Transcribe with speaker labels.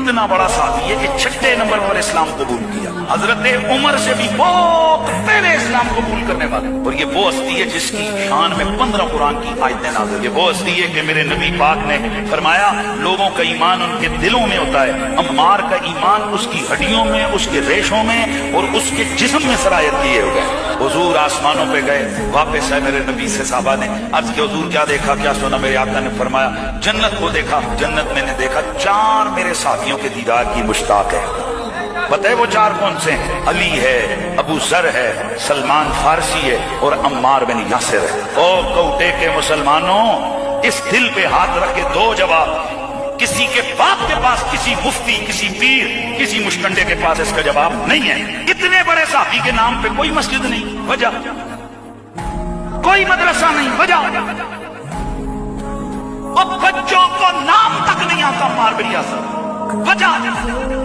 Speaker 1: इतना बड़ा साथी है कि 6 नंबर पर इस्लाम कबूल किया। हजरत उमर से भी बहुत पहले इस्लाम कबूल करने वाले। और ये वो हस्ती है जिसकी शान में 15 कुरान की आयतें नाज़िल। ये वो हस्ती है कि मेरे नबी पाक ने फरमाया लोगों का ईमान उनके दिलों में होता है, अम्मार का ईमान उसकी हड्डियों में, उसके रेशों में और उसके जिस्म में सरायत किए हुए। हुजूर आसमानों पे गए, वापस है मेरे नबी से साहबा ने अर्ज के हुजूर क्या देखा, क्या सुना? मेरे आका ने फरमाया जन्नत को देखा। जन्नत मैंने देखा 4 मेरे साथियों के दीदार की मुश्ताक है। पता है वो 4 कौन से हैं? अली है, अबू जर है, सलमान फारसी है और अम्मार बिन यासिर है। ओ कौटे के मुसलमानों, इस दिल पे हाथ रख के दो जवाब। किसी के बाप के पास, किसी मुफ्ती, किसी पीर, किसी मुश्कंडे के पास इसका जवाब नहीं है। इतने बड़े साहबी के नाम पे कोई मस्जिद नहीं, वजह कोई मदरसा नहीं, वजह और बच्चों को नाम तक नहीं आता अम्मार बिन यासिर, वजह